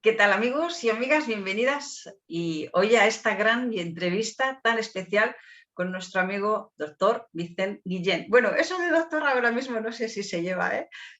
¿Qué tal, amigos y amigas? Bienvenidas y hoy a esta gran entrevista tan especial con nuestro amigo doctor Vicent Guillén. Bueno, eso de doctor ahora mismo no sé si se lleva,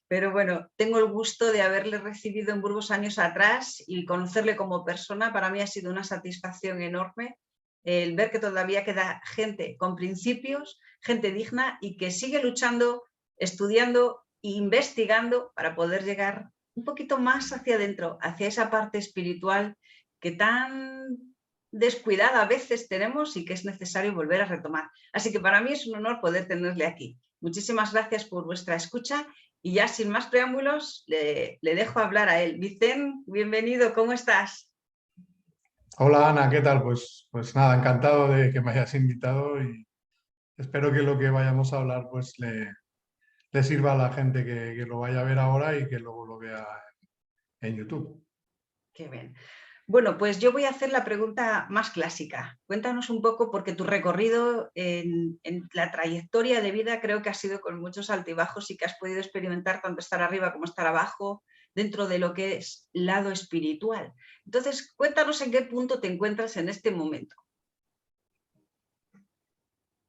pero bueno, tengo el gusto de haberle recibido en Burgos años atrás y conocerle como persona. Para mí ha sido una satisfacción enorme el ver que todavía queda gente con principios, gente digna y que sigue luchando, estudiando e investigando para poder llegar un poquito más hacia adentro, hacia esa parte espiritual que tan descuidada a veces tenemos y que es necesario volver a retomar. Así que para mí es un honor poder tenerle aquí. Muchísimas gracias por vuestra escucha y ya sin más preámbulos le dejo hablar a él. Vicent, bienvenido, ¿cómo estás? Hola Ana, ¿qué tal? Pues nada, encantado de que me hayas invitado y espero que lo que vayamos a hablar pues le sirva a la gente que lo vaya a ver ahora y que luego lo vea en YouTube. Qué bien. Bueno, pues yo voy a hacer la pregunta más clásica. Cuéntanos un poco, porque tu recorrido en la trayectoria de vida creo que ha sido con muchos altibajos y que has podido experimentar tanto estar arriba como estar abajo dentro de lo que es lado espiritual. Entonces, cuéntanos en qué punto te encuentras en este momento.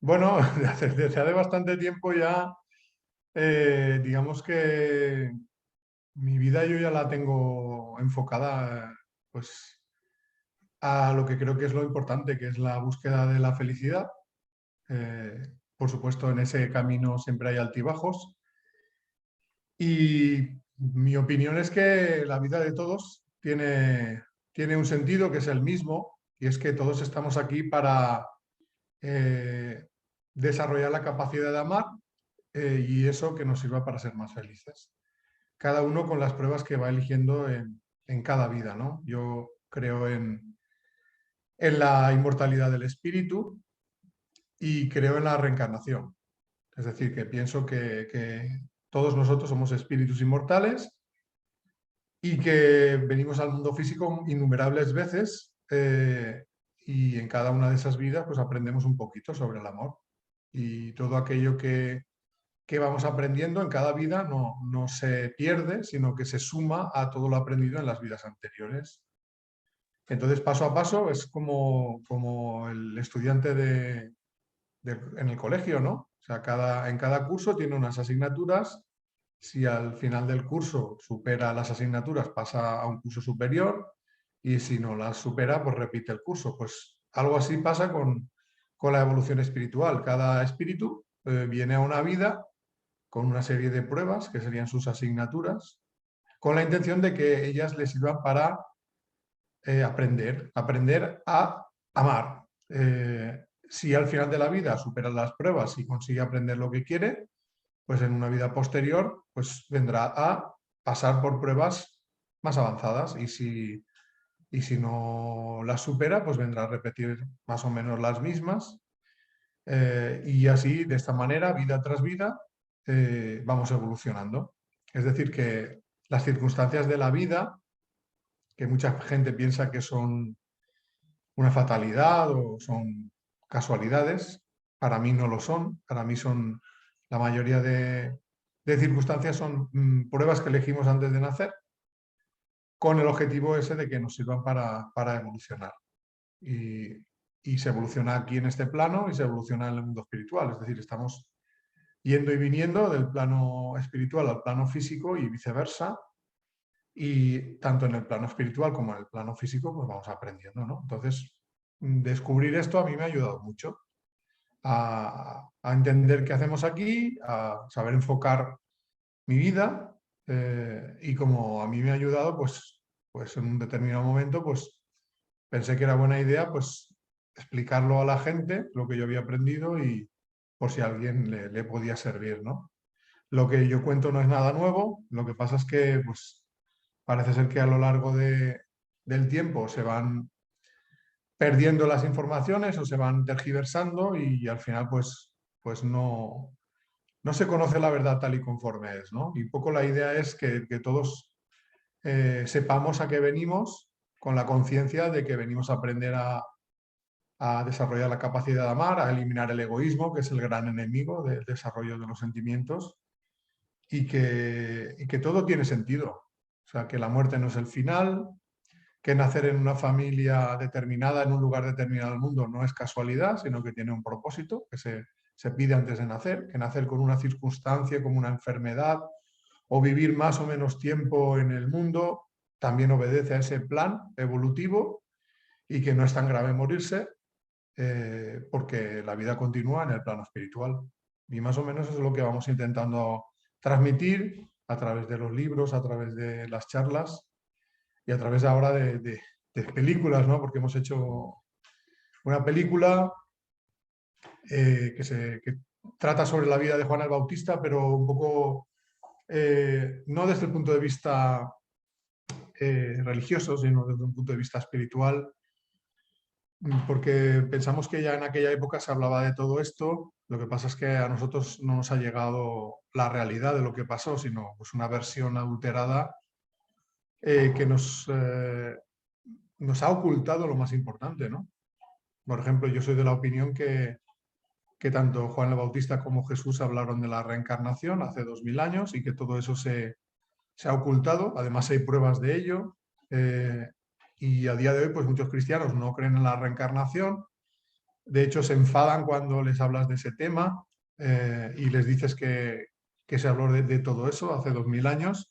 Bueno, desde hace bastante tiempo ya, digamos que mi vida yo ya la tengo enfocada pues a lo que creo que es lo importante, que es la búsqueda de la felicidad. Eh, por supuesto, en ese camino siempre hay altibajos. Y mi opinión es que la vida de todos tiene un sentido que es el mismo, y es que todos estamos aquí para eh, desarrollar la capacidad de amar y eso que nos sirva para ser más felices. Cada uno con las pruebas que va eligiendo en cada vida, ¿no? Yo creo en la inmortalidad del espíritu y creo en la reencarnación. Es decir, que pienso que todos nosotros somos espíritus inmortales y que venimos al mundo físico innumerables veces y en cada una de esas vidas pues aprendemos un poquito sobre el amor y todo aquello que vamos aprendiendo en cada vida no se pierde, sino que se suma a todo lo aprendido en las vidas anteriores. Entonces, paso a paso, es como el estudiante en el colegio, ¿no? O sea, en cada curso tiene unas asignaturas. Si al final del curso supera las asignaturas, pasa a un curso superior y si no las supera, pues repite el curso. Pues algo así pasa con la evolución espiritual. Cada espíritu viene a una vida con una serie de pruebas, que serían sus asignaturas, con la intención de que ellas les sirvan para aprender a amar. Si al final de la vida supera las pruebas y consigue aprender lo que quiere, pues en una vida posterior pues vendrá a pasar por pruebas más avanzadas y si no las supera, pues vendrá a repetir más o menos las mismas y así, de esta manera, vida tras vida, vamos evolucionando. Es decir, que las circunstancias de la vida, que mucha gente piensa que son una fatalidad o son casualidades, para mí no lo son, para mí son la mayoría de circunstancias son pruebas que elegimos antes de nacer con el objetivo ese de que nos sirvan para evolucionar. Y, y se evoluciona aquí en este plano y se evoluciona en el mundo espiritual, es decir, estamos yendo y viniendo del plano espiritual al plano físico y viceversa, y tanto en el plano espiritual como en el plano físico pues vamos aprendiendo, ¿no? Entonces, descubrir esto a mí me ha ayudado mucho a entender qué hacemos aquí, a saber enfocar mi vida y como a mí me ha ayudado, pues en un determinado momento pues pensé que era buena idea pues explicarlo a la gente, lo que yo había aprendido y por si a alguien le podía servir, ¿no? Lo que yo cuento no es nada nuevo, lo que pasa es que pues parece ser que a lo largo del tiempo se van perdiendo las informaciones o se van tergiversando y al final pues no se conoce la verdad tal y conforme es, ¿no? Y un poco la idea es que todos sepamos a qué venimos con la conciencia de que venimos a aprender a desarrollar la capacidad de amar, a eliminar el egoísmo, que es el gran enemigo del desarrollo de los sentimientos, y que todo tiene sentido. O sea, que la muerte no es el final, que nacer en una familia determinada, en un lugar determinado del mundo, no es casualidad, sino que tiene un propósito que se pide antes de nacer, que nacer con una circunstancia como una enfermedad o vivir más o menos tiempo en el mundo también obedece a ese plan evolutivo y que no es tan grave morirse porque la vida continúa en el plano espiritual. Y más o menos eso es lo que vamos intentando transmitir a través de los libros, a través de las charlas y a través ahora de películas, ¿no? Porque hemos hecho una película que trata sobre la vida de Juan el Bautista, pero un poco no desde el punto de vista religioso, sino desde un punto de vista espiritual, porque pensamos que ya en aquella época se hablaba de todo esto. Lo que pasa es que a nosotros no nos ha llegado la realidad de lo que pasó, sino pues una versión adulterada que nos ha ocultado lo más importante, ¿no? Por ejemplo, yo soy de la opinión que tanto Juan el Bautista como Jesús hablaron de la reencarnación hace 2000 años y que todo eso se ha ocultado. Además hay pruebas de ello. Y a día de hoy pues muchos cristianos no creen en la reencarnación. De hecho se enfadan cuando les hablas de ese tema y les dices que se habló de todo eso hace 2000 años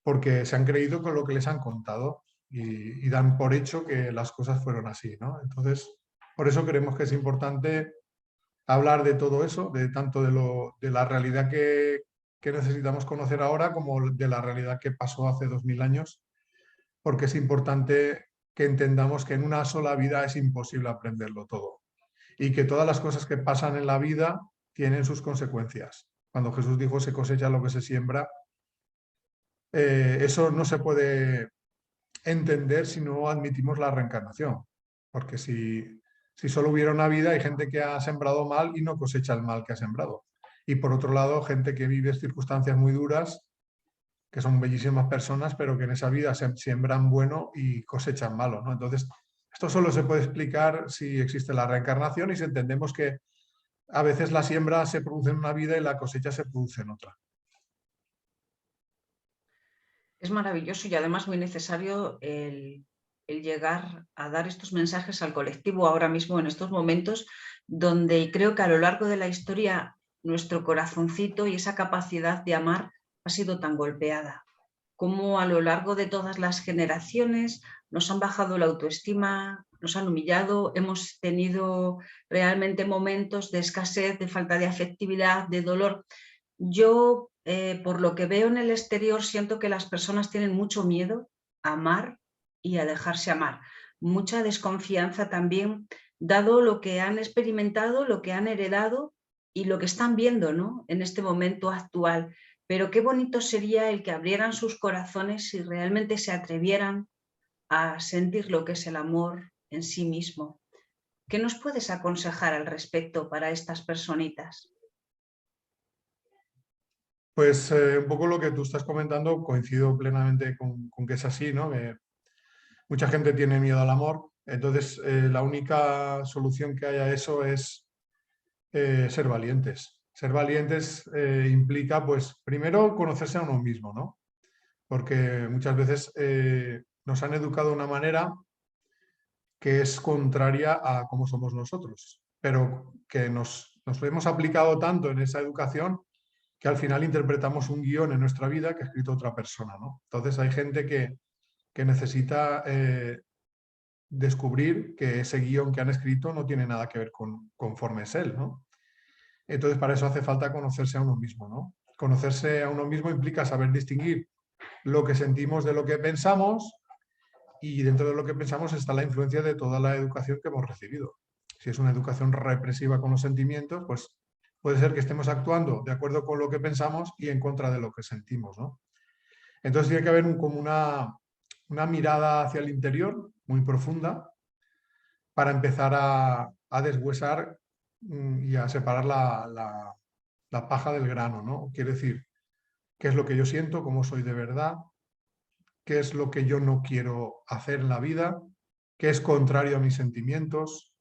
porque se han creído con lo que les han contado y dan por hecho que las cosas fueron así, ¿no? Entonces, por eso creemos que es importante hablar de todo eso, de tanto de la realidad que necesitamos conocer ahora como de la realidad que pasó hace 2000 años, porque es importante que entendamos que en una sola vida es imposible aprenderlo todo y que todas las cosas que pasan en la vida tienen sus consecuencias. Cuando Jesús dijo se cosecha lo que se siembra, eso no se puede entender si no admitimos la reencarnación, porque si solo hubiera una vida hay gente que ha sembrado mal y no cosecha el mal que ha sembrado. Y por otro lado, gente que vive circunstancias muy duras, que son bellísimas personas, pero que en esa vida siembran bueno y cosechan malo, ¿no? Entonces, esto solo se puede explicar si existe la reencarnación y si entendemos que a veces la siembra se produce en una vida y la cosecha se produce en otra. Es maravilloso y además muy necesario el llegar a dar estos mensajes al colectivo ahora mismo en estos momentos donde creo que a lo largo de la historia nuestro corazoncito y esa capacidad de amar ha sido tan golpeada. Como a lo largo de todas las generaciones nos han bajado la autoestima, nos han humillado, hemos tenido realmente momentos de escasez, de falta de afectividad, de dolor. Yo, por lo que veo en el exterior, siento que las personas tienen mucho miedo a amar y a dejarse amar. Mucha desconfianza también, dado lo que han experimentado, lo que han heredado y lo que están viendo, ¿no?, en este momento actual. Pero qué bonito sería el que abrieran sus corazones y realmente se atrevieran a sentir lo que es el amor en sí mismo. ¿Qué nos puedes aconsejar al respecto para estas personitas? Pues un poco lo que tú estás comentando, coincido plenamente con que es así, ¿no? Mucha gente tiene miedo al amor, entonces la única solución que hay a eso es ser valientes. Ser valientes implica, pues, primero conocerse a uno mismo, ¿no? Porque muchas veces nos han educado de una manera que es contraria a cómo somos nosotros, pero que nos hemos aplicado tanto en esa educación que al final interpretamos un guión en nuestra vida que ha escrito otra persona, ¿no? Entonces hay gente que necesita descubrir que ese guión que han escrito no tiene nada que ver con conforme es él, ¿no? Entonces para eso hace falta conocerse a uno mismo, ¿no? Conocerse a uno mismo implica saber distinguir lo que sentimos de lo que pensamos y dentro de lo que pensamos está la influencia de toda la educación que hemos recibido. Si es una educación represiva con los sentimientos, pues puede ser que estemos actuando de acuerdo con lo que pensamos y en contra de lo que sentimos, ¿no? Entonces tiene que haber como una mirada hacia el interior muy profunda para empezar a deshuesar y a separar la paja del grano, ¿no? Quiere decir, qué es lo que yo siento, cómo soy de verdad, qué es lo que yo no quiero hacer en la vida, qué es contrario a mis sentimientos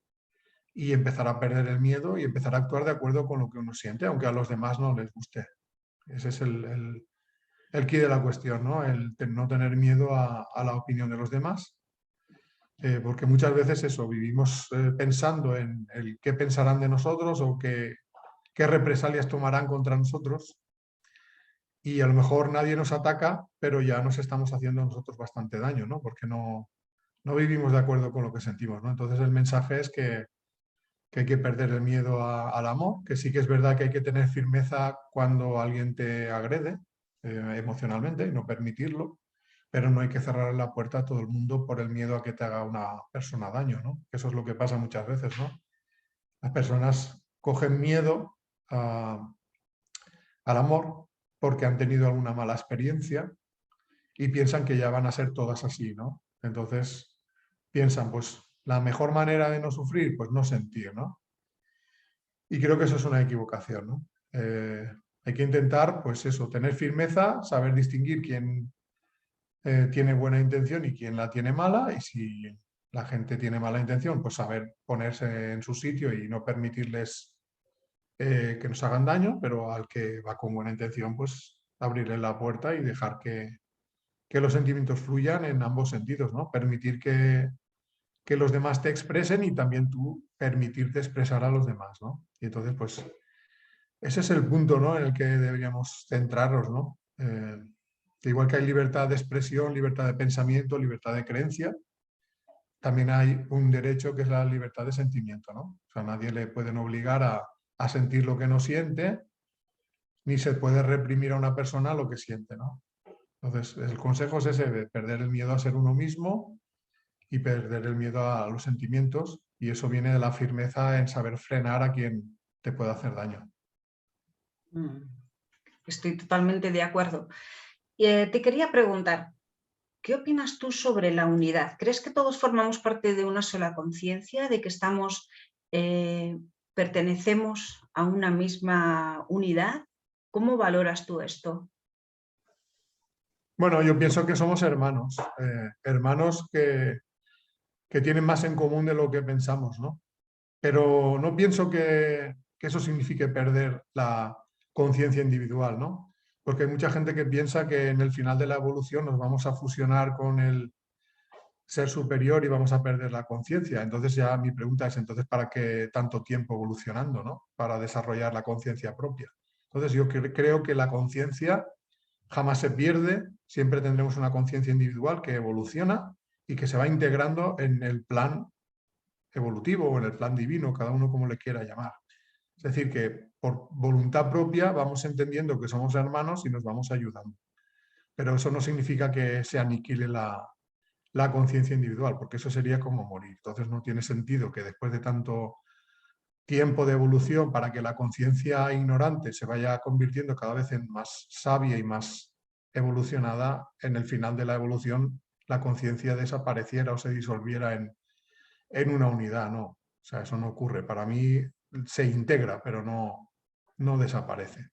y empezar a perder el miedo y empezar a actuar de acuerdo con lo que uno siente, aunque a los demás no les guste. Ese es el quid de la cuestión, ¿no? No tener miedo a la opinión de los demás. Porque muchas veces eso, vivimos pensando en el qué pensarán de nosotros o qué represalias tomarán contra nosotros, y a lo mejor nadie nos ataca, pero ya nos estamos haciendo nosotros bastante daño, ¿no? Porque no vivimos de acuerdo con lo que sentimos, ¿no? Entonces el mensaje es que hay que perder el miedo al amor, que sí que es verdad que hay que tener firmeza cuando alguien te agrede emocionalmente y no permitirlo, pero no hay que cerrar la puerta a todo el mundo por el miedo a que te haga una persona daño, ¿no? Eso es lo que pasa muchas veces, ¿no? Las personas cogen miedo al amor porque han tenido alguna mala experiencia y piensan que ya van a ser todas así, ¿no? Entonces piensan, pues la mejor manera de no sufrir, pues no sentir, ¿no? Y creo que eso es una equivocación, ¿no? Hay que intentar, pues eso, tener firmeza, saber distinguir quién tiene buena intención y quién la tiene mala, y si la gente tiene mala intención, pues saber ponerse en su sitio y no permitirles que nos hagan daño, pero al que va con buena intención, pues abrirle la puerta y dejar que los sentimientos fluyan en ambos sentidos, ¿no? Permitir que los demás te expresen y también tú permitirte expresar a los demás, ¿no? Y entonces, pues, ese es el punto, ¿no?, en el que deberíamos centrarnos, ¿no? Que igual que hay libertad de expresión, libertad de pensamiento, libertad de creencia, también hay un derecho que es la libertad de sentimiento, ¿no? O sea, nadie le pueden obligar a sentir lo que no siente, ni se puede reprimir a una persona lo que siente, ¿no? Entonces, el consejo es ese, de perder el miedo a ser uno mismo y perder el miedo a los sentimientos, y eso viene de la firmeza en saber frenar a quien te pueda hacer daño. Estoy totalmente de acuerdo. Te quería preguntar, ¿qué opinas tú sobre la unidad? ¿Crees que todos formamos parte de una sola conciencia, de que pertenecemos a una misma unidad? ¿Cómo valoras tú esto? Bueno, yo pienso que somos hermanos, hermanos que tienen más en común de lo que pensamos, ¿no? Pero no pienso que eso signifique perder la conciencia individual, ¿no? Porque hay mucha gente que piensa que en el final de la evolución nos vamos a fusionar con el ser superior y vamos a perder la conciencia. Entonces ya mi pregunta es, entonces, ¿para qué tanto tiempo evolucionando, ¿no? Para desarrollar la conciencia propia. Entonces yo creo que la conciencia jamás se pierde, siempre tendremos una conciencia individual que evoluciona y que se va integrando en el plan evolutivo o en el plan divino, cada uno como le quiera llamar. Es decir, que por voluntad propia vamos entendiendo que somos hermanos y nos vamos ayudando. Pero eso no significa que se aniquile la conciencia individual, porque eso sería como morir. Entonces no tiene sentido que después de tanto tiempo de evolución, para que la conciencia ignorante se vaya convirtiendo cada vez en más sabia y más evolucionada, en el final de la evolución la conciencia desapareciera o se disolviera en una unidad, no. O sea, eso no ocurre. Para mí se integra, pero no desaparece.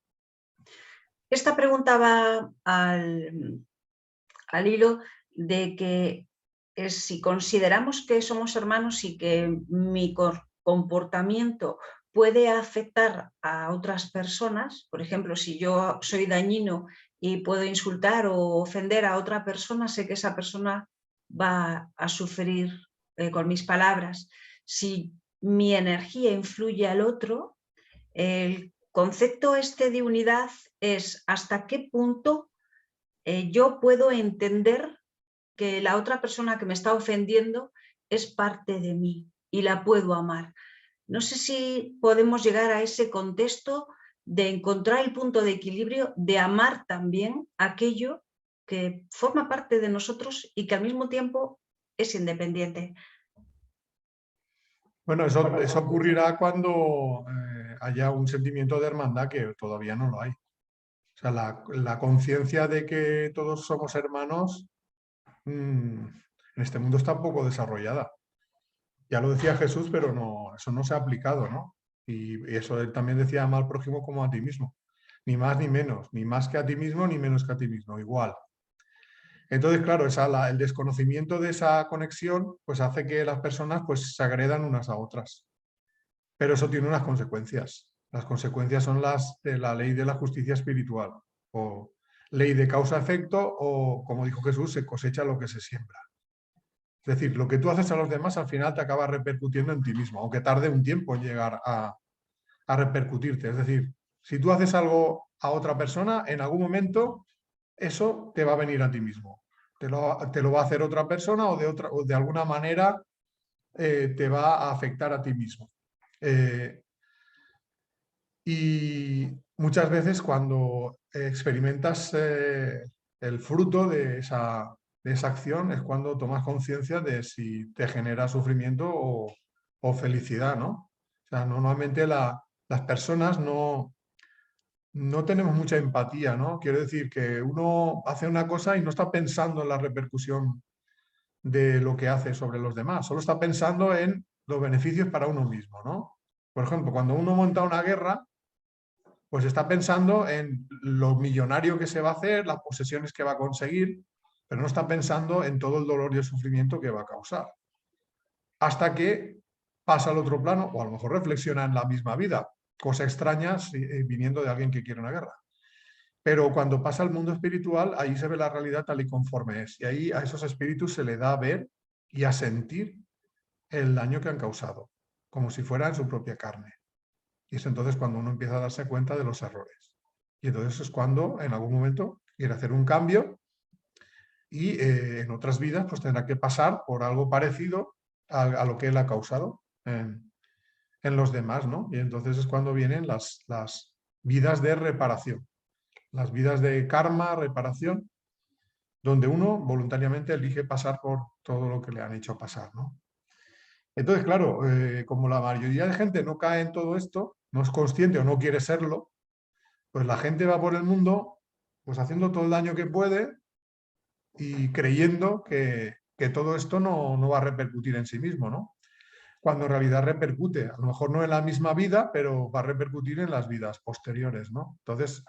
Esta pregunta va al hilo de que si consideramos que somos hermanos y que mi comportamiento puede afectar a otras personas, por ejemplo, si yo soy dañino y puedo insultar o ofender a otra persona, sé que esa persona va a sufrir con mis palabras. Si mi energía influye al otro, el concepto este de unidad es hasta qué punto yo puedo entender que la otra persona que me está ofendiendo es parte de mí y la puedo amar. No sé si podemos llegar a ese contexto de encontrar el punto de equilibrio, de amar también aquello que forma parte de nosotros y que al mismo tiempo es independiente. Bueno, eso ocurrirá cuando haya un sentimiento de hermandad, que todavía no lo hay. O sea, la conciencia de que todos somos hermanos en este mundo está poco desarrollada. Ya lo decía Jesús, pero no, eso no se ha aplicado, ¿no? Y eso él también decía: ama al prójimo como a ti mismo. Ni más ni menos, ni más que a ti mismo, ni menos que a ti mismo, igual. Entonces, claro, el desconocimiento de esa conexión pues hace que las personas pues se agredan unas a otras. Pero eso tiene unas consecuencias. Las consecuencias son las de la ley de la justicia espiritual, o ley de causa-efecto o, como dijo Jesús, se cosecha lo que se siembra. Es decir, lo que tú haces a los demás al final te acaba repercutiendo en ti mismo, aunque tarde un tiempo en llegar a repercutirte. Es decir, si tú haces algo a otra persona, en algún momento eso te va a venir a ti mismo. Te lo va a hacer otra persona o de alguna manera te va a afectar a ti mismo. Y muchas veces cuando experimentas el fruto de esa acción es cuando tomas conciencia de si te genera sufrimiento o felicidad, ¿no? O sea, normalmente las personas no tenemos mucha empatía, ¿no? Quiero decir que uno hace una cosa y no está pensando en la repercusión de lo que hace sobre los demás, solo está pensando en los beneficios para uno mismo, ¿no? Por ejemplo, cuando uno monta una guerra, pues está pensando en lo millonario que se va a hacer, las posesiones que va a conseguir, pero no está pensando en todo el dolor y el sufrimiento que va a causar. Hasta que pasa al otro plano, o a lo mejor reflexiona en la misma vida, cosa extraña viniendo de alguien que quiere una guerra. Pero cuando pasa al mundo espiritual, ahí se ve la realidad tal y conforme es. Y ahí a esos espíritus se le da a ver y a sentir el daño que han causado, como si fuera en su propia carne. Y es entonces cuando uno empieza a darse cuenta de los errores. Y entonces es cuando en algún momento quiere hacer un cambio y en otras vidas pues tendrá que pasar por algo parecido a lo que él ha causado en los demás, ¿no? Y entonces es cuando vienen las vidas de reparación, las vidas de karma, reparación, donde uno voluntariamente elige pasar por todo lo que le han hecho pasar, ¿no? Entonces, claro, como la mayoría de gente no cae en todo esto, no es consciente o no quiere serlo, pues la gente va por el mundo pues haciendo todo el daño que puede y creyendo que todo esto no va a repercutir en sí mismo, ¿no? Cuando en realidad repercute, a lo mejor no en la misma vida, pero va a repercutir en las vidas posteriores, ¿no? Entonces,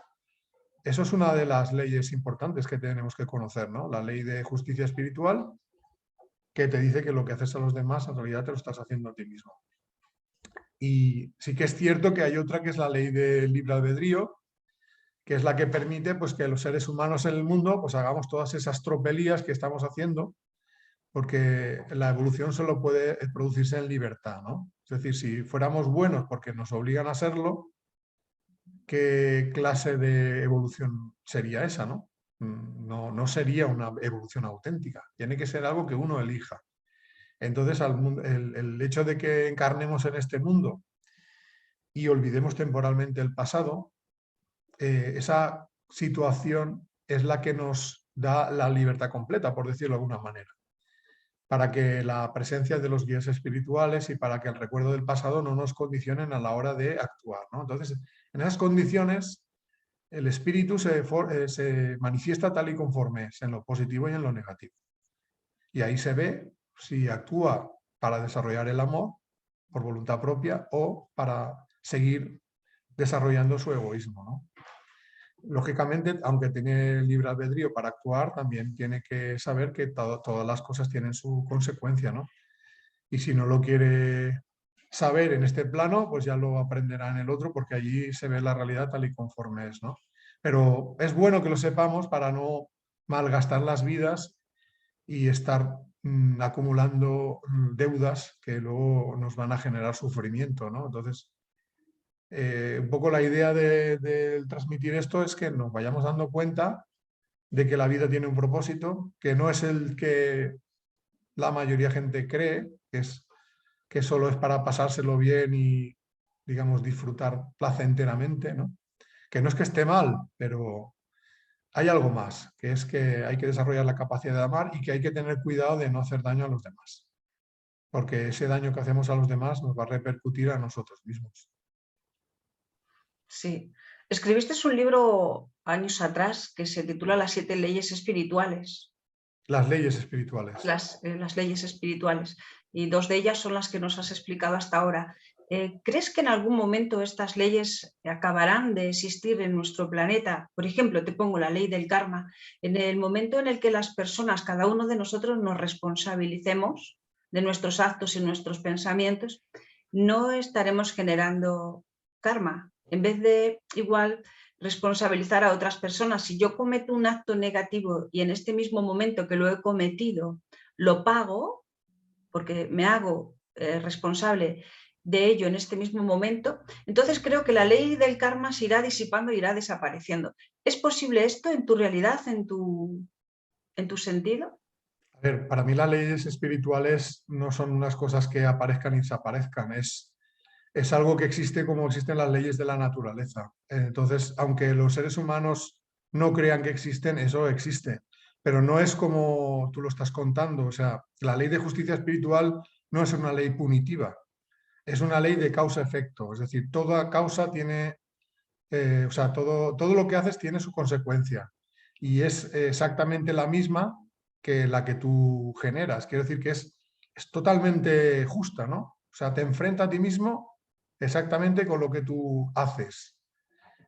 eso es una de las leyes importantes que tenemos que conocer, ¿no? La ley de justicia espiritual, que te dice que lo que haces a los demás en realidad te lo estás haciendo a ti mismo. Y sí que es cierto que hay otra que es la ley del libre albedrío, que es la que permite pues, que los seres humanos en el mundo pues, hagamos todas esas tropelías que estamos haciendo, porque la evolución solo puede producirse en libertad, ¿no? Es decir, si fuéramos buenos porque nos obligan a serlo, ¿qué clase de evolución sería esa, no? No sería una evolución auténtica, tiene que ser algo que uno elija. Entonces, el hecho de que encarnemos en este mundo y olvidemos temporalmente el pasado, esa situación es la que nos da la libertad completa, por decirlo de alguna manera, para que la presencia de los guías espirituales y para que el recuerdo del pasado no nos condicionen a la hora de actuar, ¿no? Entonces, en esas condiciones, el espíritu se manifiesta tal y conforme es, en lo positivo y en lo negativo. Y ahí se ve si actúa para desarrollar el amor por voluntad propia o para seguir desarrollando su egoísmo, ¿no? Lógicamente, aunque tiene libre albedrío para actuar, también tiene que saber que todas las cosas tienen su consecuencia, ¿no? Y si no lo quiere saber en este plano, pues ya lo aprenderá en el otro, porque allí se ve la realidad tal y conforme es, ¿no? Pero es bueno que lo sepamos para no malgastar las vidas y estar acumulando deudas que luego nos van a generar sufrimiento, ¿no? Entonces, un poco la idea de transmitir esto es que nos vayamos dando cuenta de que la vida tiene un propósito, que no es el que la mayoría de gente cree, que solo es para pasárselo bien y, digamos, disfrutar placenteramente, ¿no? Que no es que esté mal, pero hay algo más, que es que hay que desarrollar la capacidad de amar y que hay que tener cuidado de no hacer daño a los demás, porque ese daño que hacemos a los demás nos va a repercutir a nosotros mismos. Sí. Escribiste un libro años atrás que se titula Las 7 leyes espirituales. Las leyes espirituales. Las leyes espirituales. Y 2 de ellas son las que nos has explicado hasta ahora. ¿Crees que en algún momento estas leyes acabarán de existir en nuestro planeta? Por ejemplo, te pongo la ley del karma. En el momento en el que las personas, cada uno de nosotros, nos responsabilicemos de nuestros actos y nuestros pensamientos, no estaremos generando karma. En vez de igual responsabilizar a otras personas. Si yo cometo un acto negativo y en este mismo momento que lo he cometido lo pago, porque me hago responsable de ello en este mismo momento, entonces creo que la ley del karma se irá disipando e irá desapareciendo. ¿Es posible esto en tu realidad, en tu sentido? A ver, para mí las leyes espirituales no son unas cosas que aparezcan y desaparezcan, es algo que existe como existen las leyes de la naturaleza. Entonces, aunque los seres humanos no crean que existen, eso existe. Pero no es como tú lo estás contando. O sea, la ley de justicia espiritual no es una ley punitiva, es una ley de causa-efecto. Es decir, toda causa tiene, o sea, todo lo que haces tiene su consecuencia. Y es exactamente la misma que la que tú generas. Quiero decir que es totalmente justa, ¿no? O sea, te enfrenta a ti mismo exactamente con lo que tú haces.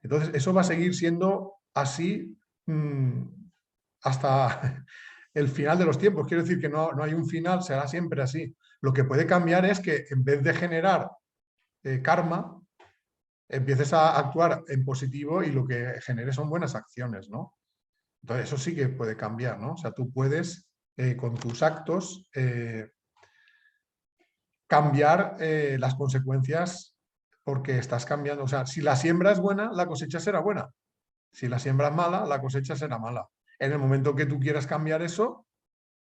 Entonces, eso va a seguir siendo así hasta el final de los tiempos. Quiero decir que no hay un final, será siempre así. Lo que puede cambiar es que en vez de generar karma, empieces a actuar en positivo y lo que genere son buenas acciones, ¿no? Entonces, eso sí que puede cambiar, ¿no? O sea, tú puedes con tus actos cambiar las consecuencias porque estás cambiando. O sea, si la siembra es buena, la cosecha será buena. Si la siembra es mala, la cosecha será mala. En el momento que tú quieras cambiar eso,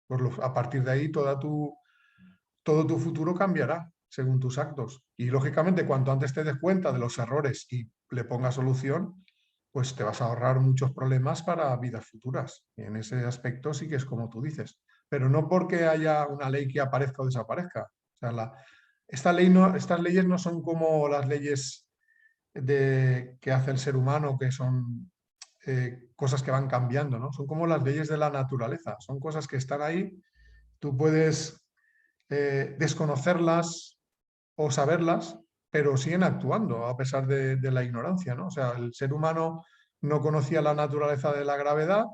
pues a partir de ahí todo tu futuro cambiará según tus actos. Y lógicamente, cuanto antes te des cuenta de los errores y le pongas solución, pues te vas a ahorrar muchos problemas para vidas futuras. Y en ese aspecto sí que es como tú dices. Pero no porque haya una ley que aparezca o desaparezca. O sea, estas leyes no son como las leyes que hace el ser humano, que son cosas que van cambiando, ¿no? Son como las leyes de la naturaleza. Son cosas que están ahí. Tú puedes desconocerlas o saberlas, pero siguen actuando a pesar de la ignorancia, ¿no? O sea, el ser humano no conocía la naturaleza de la gravedad,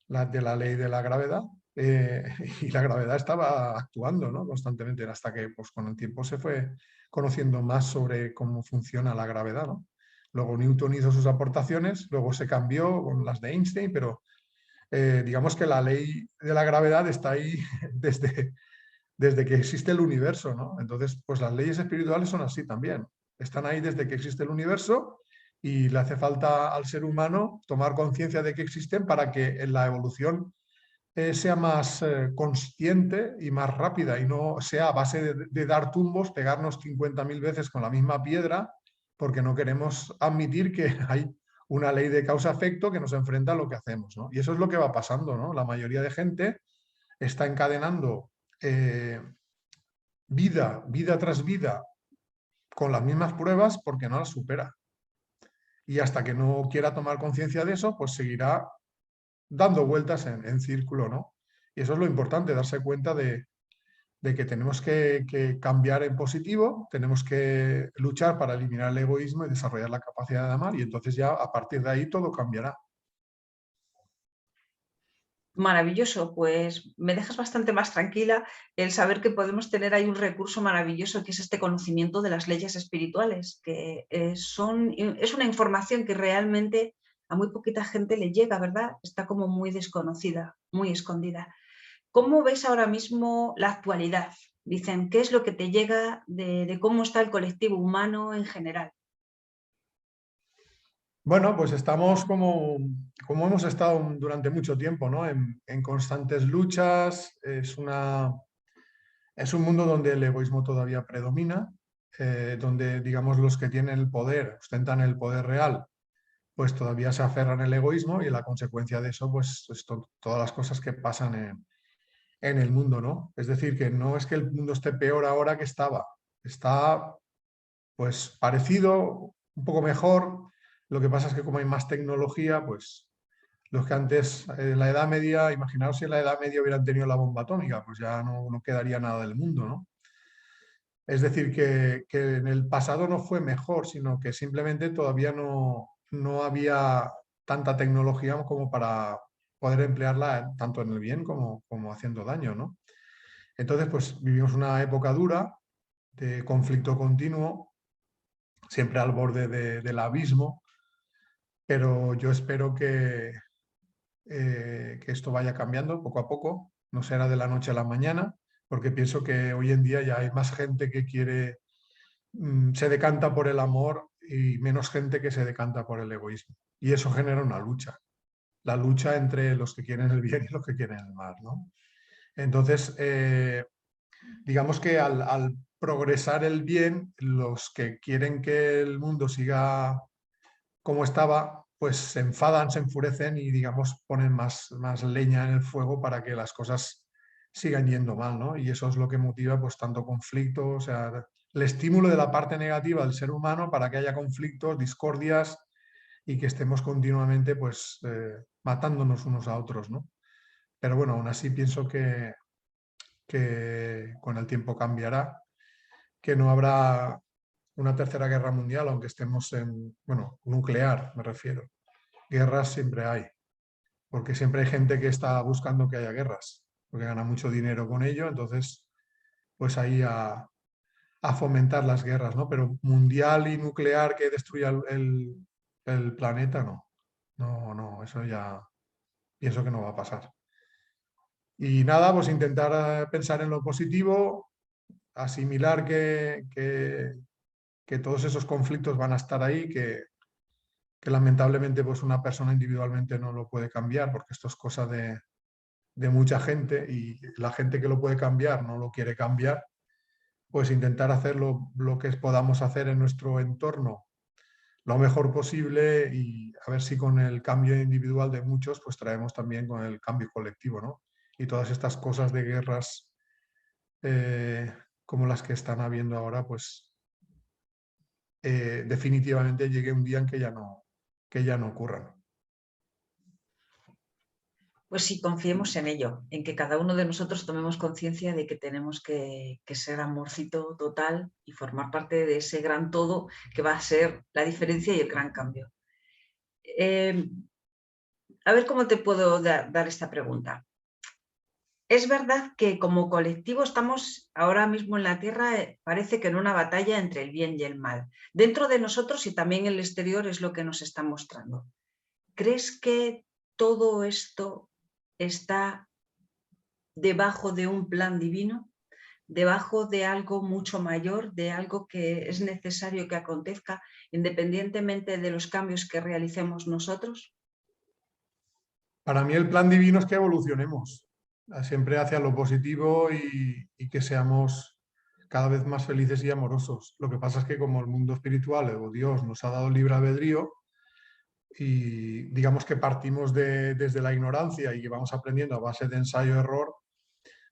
de la ley de la gravedad, y la gravedad estaba actuando, ¿no? Constantemente, hasta que pues, con el tiempo se fue conociendo más sobre cómo funciona la gravedad, ¿no? Luego Newton hizo sus aportaciones, luego se cambió con las de Einstein, pero digamos que la ley de la gravedad está ahí desde que existe el universo, ¿no? Entonces, pues las leyes espirituales son así también. Están ahí desde que existe el universo y le hace falta al ser humano tomar conciencia de que existen para que en la evolución sea más consciente y más rápida y no sea a base de dar tumbos, pegarnos 50.000 veces con la misma piedra, porque no queremos admitir que hay una ley de causa-efecto que nos enfrenta a lo que hacemos, ¿no? Y eso es lo que va pasando, ¿no? La mayoría de gente está encadenando eh, vida tras vida con las mismas pruebas porque no las supera. Y hasta que no quiera tomar conciencia de eso, pues seguirá dando vueltas en círculo, ¿no? Y eso es lo importante, darse cuenta de que tenemos que cambiar en positivo, tenemos que luchar para eliminar el egoísmo y desarrollar la capacidad de amar y entonces ya a partir de ahí todo cambiará. Maravilloso, pues me dejas bastante más tranquila el saber que podemos tener ahí un recurso maravilloso que es este conocimiento de las leyes espirituales, que es una información que realmente a muy poquita gente le llega, ¿verdad? Está como muy desconocida, muy escondida. ¿Cómo ves ahora mismo la actualidad? Dicen, ¿qué es lo que te llega de cómo está el colectivo humano en general? Bueno, pues estamos como hemos estado durante mucho tiempo, ¿no? En constantes luchas, es un mundo donde el egoísmo todavía predomina, donde, digamos, los que tienen el poder, ostentan el poder real, pues todavía se aferran al egoísmo y la consecuencia de eso, pues, es todas las cosas que pasan en el mundo, ¿no? Es decir, que no es que el mundo esté peor ahora que estaba, está, pues, parecido, un poco mejor. Lo que pasa es que como hay más tecnología, pues los que antes, en la Edad Media, imaginaos si en la Edad Media hubieran tenido la bomba atómica, pues ya no quedaría nada del mundo, ¿no? Es decir, que en el pasado no fue mejor, sino que simplemente todavía no había tanta tecnología como para poder emplearla tanto en el bien como haciendo daño, ¿no? Entonces, pues vivimos una época dura de conflicto continuo, siempre al borde del abismo, pero yo espero que esto vaya cambiando poco a poco, no será de la noche a la mañana, porque pienso que hoy en día ya hay más gente que quiere, se decanta por el amor y menos gente que se decanta por el egoísmo. Y eso genera una lucha, la lucha entre los que quieren el bien y los que quieren el mal, ¿no? Entonces, digamos que al progresar el bien, los que quieren que el mundo siga como estaba, pues se enfadan, se enfurecen y, digamos, ponen más leña en el fuego para que las cosas sigan yendo mal, ¿no? Y eso es lo que motiva, pues, tanto conflicto, o sea, el estímulo de la parte negativa del ser humano para que haya conflictos, discordias y que estemos continuamente, pues, matándonos unos a otros, ¿no? Pero bueno, aún así pienso que con el tiempo cambiará, que no habrá una tercera guerra mundial, aunque estemos en, bueno, nuclear me refiero. Guerras siempre hay, porque siempre hay gente que está buscando que haya guerras, porque gana mucho dinero con ello, entonces pues ahí a fomentar las guerras, ¿no? Pero mundial y nuclear que destruya el planeta, no. No, no, eso ya pienso que no va a pasar. Y nada, pues intentar pensar en lo positivo, asimilar que todos esos conflictos van a estar ahí, que lamentablemente pues una persona individualmente no lo puede cambiar, porque esto es cosa de mucha gente y la gente que lo puede cambiar no lo quiere cambiar, pues intentar hacer lo que podamos hacer en nuestro entorno lo mejor posible y a ver si con el cambio individual de muchos pues traemos también con el cambio colectivo, ¿no? Y todas estas cosas de guerras como las que están habiendo ahora, pues definitivamente llegue un día en que ya no ocurran. Pues sí, confiemos en ello, en que cada uno de nosotros tomemos conciencia de que tenemos que ser amorcito total y formar parte de ese gran todo que va a ser la diferencia y el gran cambio. A ver cómo te puedo dar esta pregunta. Es verdad que como colectivo estamos ahora mismo en la Tierra, parece que en una batalla entre el bien y el mal. Dentro de nosotros y también en el exterior es lo que nos está mostrando. ¿Crees que todo esto está debajo de un plan divino? ¿Debajo de algo mucho mayor, de algo que es necesario que acontezca independientemente de los cambios que realicemos nosotros? Para mí el plan divino es que evolucionemos siempre hacia lo positivo y que seamos cada vez más felices y amorosos. Lo que pasa es que como el mundo espiritual o Dios nos ha dado libre albedrío y digamos que partimos desde la ignorancia y que vamos aprendiendo a base de ensayo-error,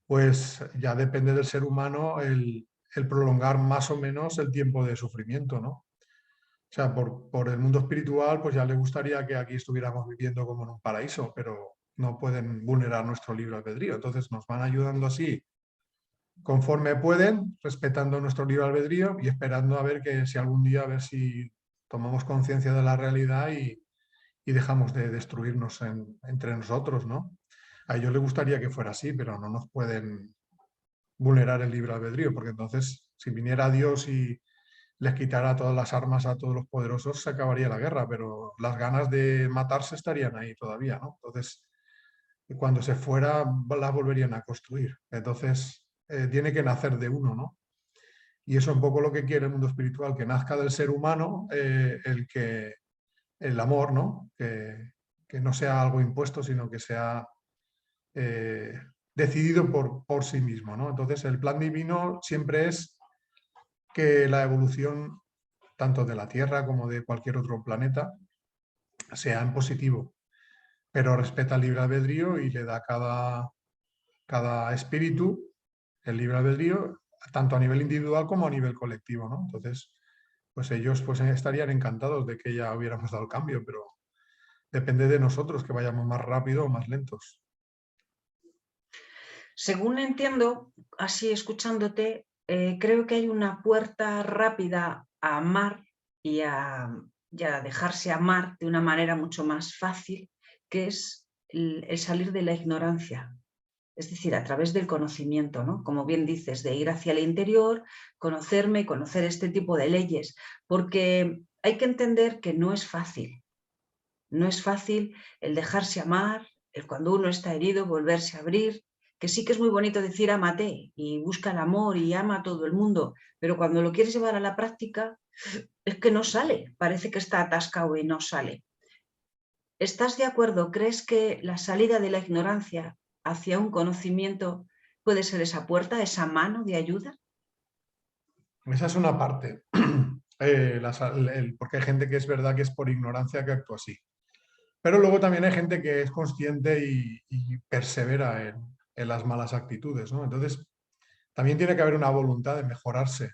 pues ya depende del ser humano el prolongar más o menos el tiempo de sufrimiento, ¿no? O sea, por el mundo espiritual, pues ya le gustaría que aquí estuviéramos viviendo como en un paraíso, pero no pueden vulnerar nuestro libre albedrío. Entonces nos van ayudando así conforme pueden, respetando nuestro libre albedrío y esperando a ver que si algún día, a ver si tomamos conciencia de la realidad y dejamos de destruirnos entre nosotros, ¿no? A ellos les gustaría que fuera así, pero no nos pueden vulnerar el libre albedrío, porque entonces si viniera Dios y les quitara todas las armas a todos los poderosos, se acabaría la guerra, pero las ganas de matarse estarían ahí todavía, ¿no? Entonces, cuando se fuera, las volverían a construir. Entonces, tiene que nacer de uno, ¿no? Y eso es un poco lo que quiere el mundo espiritual, que nazca del ser humano el amor, ¿no? Que no sea algo impuesto, sino que sea decidido por sí mismo, ¿no? Entonces, el plan divino siempre es que la evolución tanto de la Tierra como de cualquier otro planeta sea en positivo, pero respeta el libre albedrío y le da a cada espíritu el libre albedrío, tanto a nivel individual como a nivel colectivo, ¿no? Entonces, pues ellos pues, estarían encantados de que ya hubiéramos dado el cambio, pero depende de nosotros que vayamos más rápido o más lentos. Según entiendo, así escuchándote, creo que hay una puerta rápida a amar y a dejarse amar de una manera mucho más fácil, que es el salir de la ignorancia. Es decir, a través del conocimiento, ¿no? Como bien dices, de ir hacia el interior, conocerme, conocer este tipo de leyes, porque hay que entender que no es fácil. No es fácil el dejarse amar, el cuando uno está herido volverse a abrir, que sí que es muy bonito decir ámate y busca el amor y ama a todo el mundo, pero cuando lo quieres llevar a la práctica es que no sale, parece que está atascado y no sale. ¿Estás de acuerdo? ¿Crees que la salida de la ignorancia hacia un conocimiento puede ser esa puerta, esa mano de ayuda? Esa es una parte, porque hay gente que es verdad que es por ignorancia que actúa así. Pero luego también hay gente que es consciente y persevera en las malas actitudes, ¿no? Entonces, también tiene que haber una voluntad de mejorarse,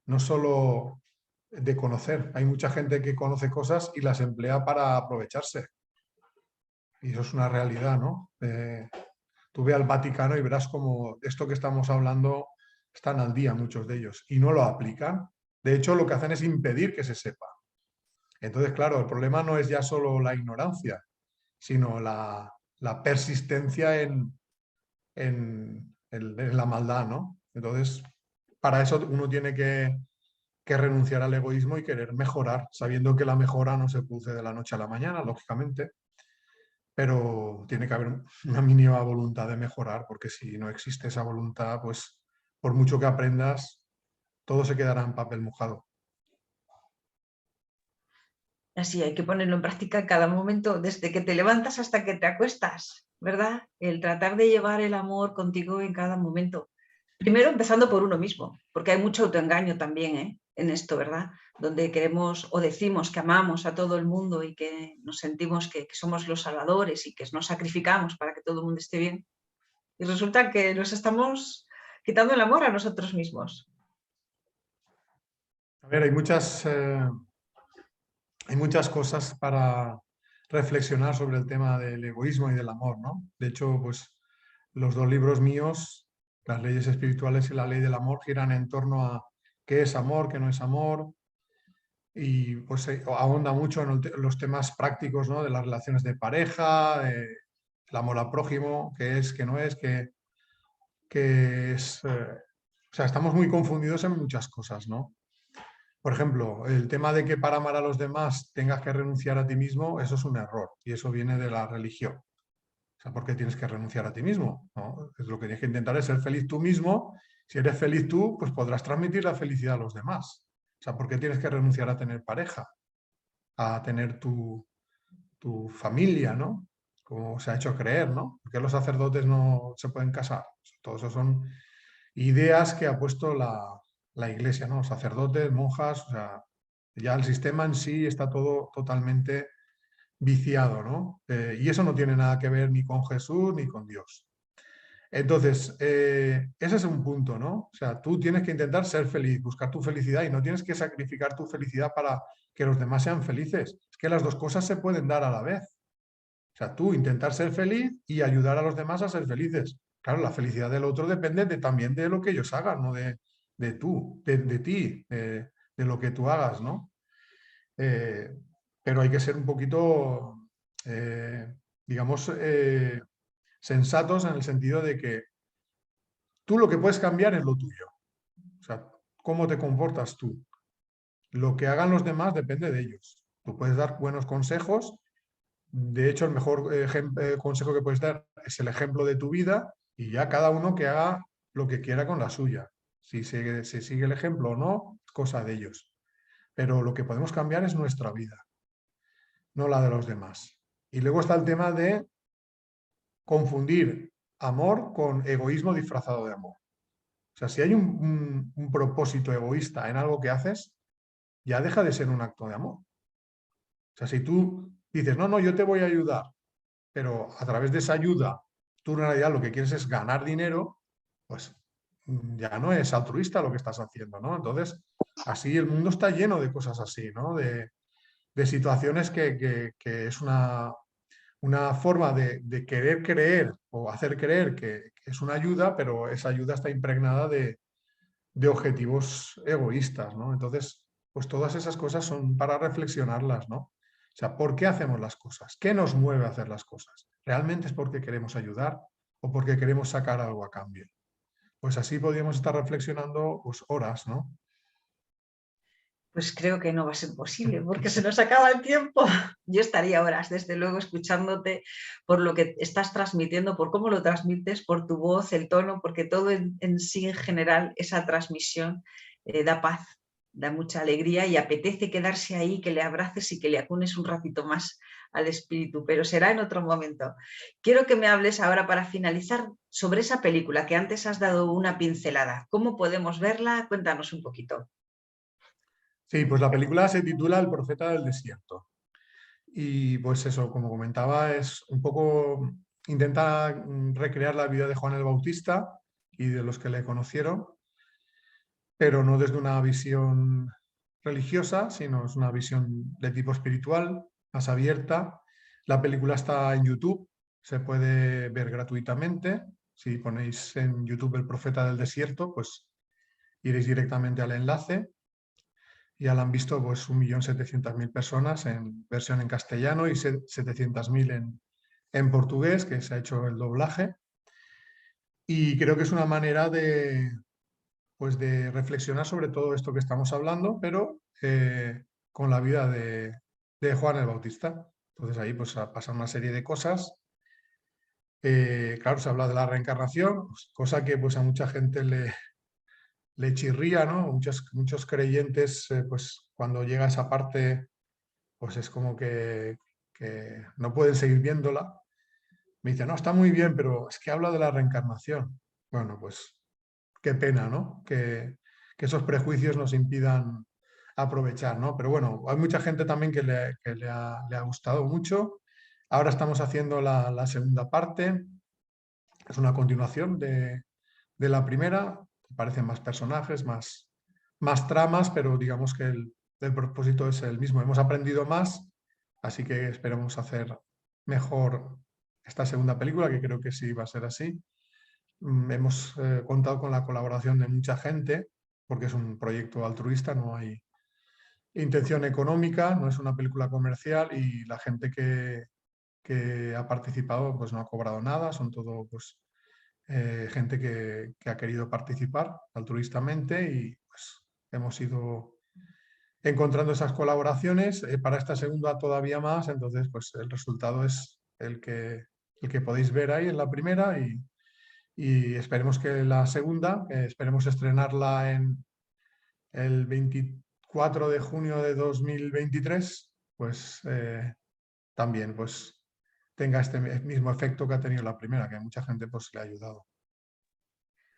no solo de conocer. Hay mucha gente que conoce cosas y las emplea para aprovecharse. Y eso es una realidad, ¿no? Tú ve al Vaticano y verás como esto que estamos hablando están al día muchos de ellos y no lo aplican. De hecho, lo que hacen es impedir que se sepa. Entonces, claro, el problema no es ya solo la ignorancia, sino la persistencia en la maldad, ¿no? Entonces, para eso uno tiene que renunciar al egoísmo y querer mejorar, sabiendo que la mejora no se produce de la noche a la mañana, lógicamente, pero tiene que haber una mínima voluntad de mejorar, porque si no existe esa voluntad, pues por mucho que aprendas, todo se quedará en papel mojado. Así hay que ponerlo en práctica en cada momento, desde que te levantas hasta que te acuestas, ¿verdad? El tratar de llevar el amor contigo en cada momento. Primero empezando por uno mismo, porque hay mucho autoengaño también, en esto, ¿verdad? Donde queremos o decimos que amamos a todo el mundo y que nos sentimos que somos los salvadores y que nos sacrificamos para que todo el mundo esté bien. Y resulta que nos estamos quitando el amor a nosotros mismos. A ver, hay muchas cosas para reflexionar sobre el tema del egoísmo y del amor, ¿no? De hecho, pues los dos libros míos, Las leyes espirituales y la ley del amor, giran en torno a qué es amor, qué no es amor, y pues ahonda mucho en los temas prácticos, ¿no? De las relaciones de pareja, el amor al prójimo, qué es, qué no es, qué es... o sea, estamos muy confundidos en muchas cosas, ¿no? Por ejemplo, el tema de que para amar a los demás tengas que renunciar a ti mismo, eso es un error y eso viene de la religión. O sea, ¿por qué tienes que renunciar a ti mismo? ¿No? Es lo que tienes que intentar es ser feliz tú mismo. Si eres feliz tú, pues podrás transmitir la felicidad a los demás. O sea, ¿por qué tienes que renunciar a tener pareja? A tener tu familia, ¿no? Como se ha hecho creer, ¿no? ¿Por qué los sacerdotes no se pueden casar? Todo eso son ideas que ha puesto la Iglesia, ¿no? Sacerdotes, monjas, o sea, ya el sistema en sí está todo totalmente viciado, ¿no? Y eso no tiene nada que ver ni con Jesús ni con Dios. Entonces, ese es un punto, ¿no? O sea, tú tienes que intentar ser feliz, buscar tu felicidad y no tienes que sacrificar tu felicidad para que los demás sean felices. Es que las dos cosas se pueden dar a la vez. O sea, tú intentar ser feliz y ayudar a los demás a ser felices. Claro, la felicidad del otro depende también de lo que ellos hagan, no de tú, de ti, de lo que tú hagas, ¿no? Eh, pero hay que ser un poquito, digamos, sensatos en el sentido de que tú lo que puedes cambiar es lo tuyo. O sea, cómo te comportas tú. Lo que hagan los demás depende de ellos. Tú puedes dar buenos consejos. De hecho, el mejor consejo que puedes dar es el ejemplo de tu vida y ya cada uno que haga lo que quiera con la suya. Si se sigue el ejemplo o no, es cosa de ellos. Pero lo que podemos cambiar es nuestra vida, no la de los demás. Y luego está el tema de confundir amor con egoísmo disfrazado de amor. O sea, si hay un propósito egoísta en algo que haces, ya deja de ser un acto de amor. O sea, si tú dices, no, no, yo te voy a ayudar, pero a través de esa ayuda, tú en realidad lo que quieres es ganar dinero, pues ya no es altruista lo que estás haciendo, ¿no? Entonces, así el mundo está lleno de cosas así, ¿no? De situaciones que es una forma de querer creer o hacer creer que es una ayuda, pero esa ayuda está impregnada de objetivos egoístas, ¿no? Entonces, pues todas esas cosas son para reflexionarlas, ¿no? O sea, ¿por qué hacemos las cosas? ¿Qué nos mueve a hacer las cosas? ¿Realmente es porque queremos ayudar o porque queremos sacar algo a cambio? Pues así podríamos estar reflexionando pues, horas, ¿no? Pues creo que no va a ser posible porque se nos acaba el tiempo. Yo estaría horas, desde luego, escuchándote por lo que estás transmitiendo, por cómo lo transmites, por tu voz, el tono, porque todo en sí, en general, esa transmisión da paz, da mucha alegría y apetece quedarse ahí, que le abraces y que le acunes un ratito más al espíritu, pero será en otro momento. Quiero que me hables ahora, para finalizar, sobre esa película que antes has dado una pincelada. ¿Cómo podemos verla? Cuéntanos un poquito. Sí, pues la película se titula El profeta del desierto. Y pues eso, como comentaba, es un poco, intenta recrear la vida de Juan el Bautista y de los que le conocieron, pero no desde una visión religiosa, sino es una visión de tipo espiritual, más abierta. La película está en YouTube, se puede ver gratuitamente. Si ponéis en YouTube El profeta del desierto, pues iréis directamente al enlace. Ya la han visto pues 1.700.000 personas en versión en castellano y 700.000 en portugués, que se ha hecho el doblaje. Y creo que es una manera pues de reflexionar sobre todo esto que estamos hablando, pero con la vida de Juan el Bautista. Entonces ahí pues pasa una serie de cosas. Claro, se habla de la reencarnación, pues, cosa que pues a mucha gente le chirría, ¿no? Muchos creyentes, pues cuando llega a esa parte, pues es como que no pueden seguir viéndola. Me dicen, no, está muy bien, pero es que habla de la reencarnación. Bueno, pues qué pena, ¿no? Que esos prejuicios nos impidan aprovechar, ¿no? Pero bueno, hay mucha gente también que le ha gustado mucho. Ahora estamos haciendo la segunda parte. Es una continuación de la primera. Aparecen más personajes, más tramas, pero digamos que el propósito es el mismo. Hemos aprendido más, así que esperemos hacer mejor esta segunda película, que creo que sí va a ser así. Hemos contado con la colaboración de mucha gente, porque es un proyecto altruista, no hay intención económica, no es una película comercial y la gente que ha participado pues no ha cobrado nada, son todo pues, gente que ha querido participar altruistamente y pues hemos ido encontrando esas colaboraciones. Para esta segunda todavía más, entonces pues el resultado es el que podéis ver ahí en la primera y esperemos que la segunda, esperemos estrenarla en el 24 de junio de 2023, pues también pues tenga este mismo efecto que ha tenido la primera, que a mucha gente pues le ha ayudado.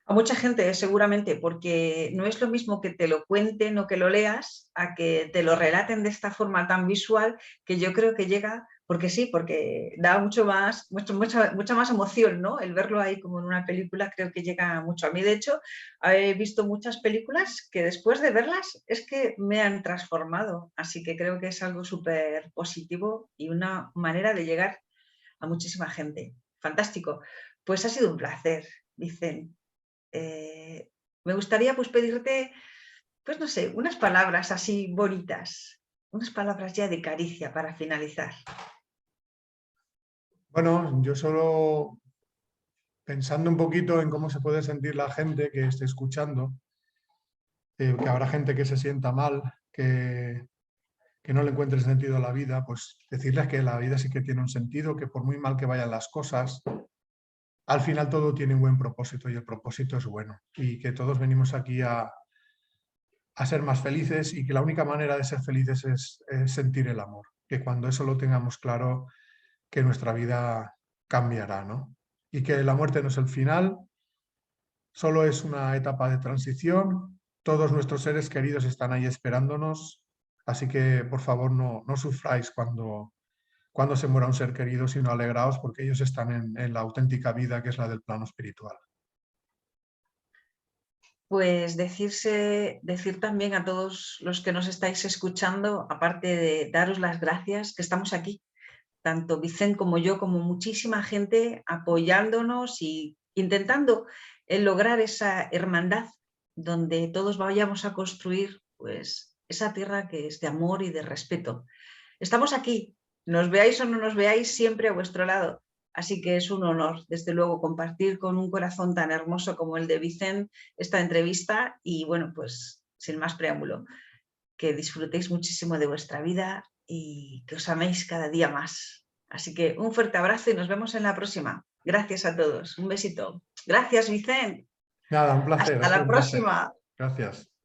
A mucha gente, seguramente, porque no es lo mismo que te lo cuenten o que lo leas a que te lo relaten de esta forma tan visual, que yo creo que llega, porque sí, porque da mucha más emoción, ¿no? El verlo ahí como en una película creo que llega mucho. A mí, de hecho, he visto muchas películas que después de verlas es que me han transformado, así que creo que es algo súper positivo y una manera de llegar a muchísima gente. Fantástico. Pues ha sido un placer, Vicente. Me gustaría pues pedirte, pues no sé, unas palabras así bonitas, unas palabras ya de caricia para finalizar. Bueno, yo solo pensando un poquito en cómo se puede sentir la gente que esté escuchando, que habrá gente que se sienta mal, que no le encuentre sentido a la vida, pues decirles que la vida sí que tiene un sentido, que por muy mal que vayan las cosas, al final todo tiene un buen propósito y el propósito es bueno y que todos venimos aquí a ser más felices y que la única manera de ser felices es sentir el amor, que cuando eso lo tengamos claro, que nuestra vida cambiará, ¿no? Y que la muerte no es el final, solo es una etapa de transición, todos nuestros seres queridos están ahí esperándonos, así que por favor no sufráis cuando se muera un ser querido, sino alegraos porque ellos están en la auténtica vida que es la del plano espiritual. Pues decir también a todos los que nos estáis escuchando, aparte de daros las gracias, que estamos aquí, tanto Vicente como yo, como muchísima gente apoyándonos y intentando lograr esa hermandad donde todos vayamos a construir pues esa tierra que es de amor y de respeto. Estamos aquí, nos veáis o no nos veáis, siempre a vuestro lado. Así que es un honor, desde luego, compartir con un corazón tan hermoso como el de Vicente esta entrevista y bueno, pues sin más preámbulo. que disfrutéis muchísimo de vuestra vida y que os améis cada día más. Así que un fuerte abrazo y nos vemos en la próxima. Gracias a todos. Un besito. Gracias, Vicente. Nada, un placer. Hasta la Un placer. próxima. Gracias.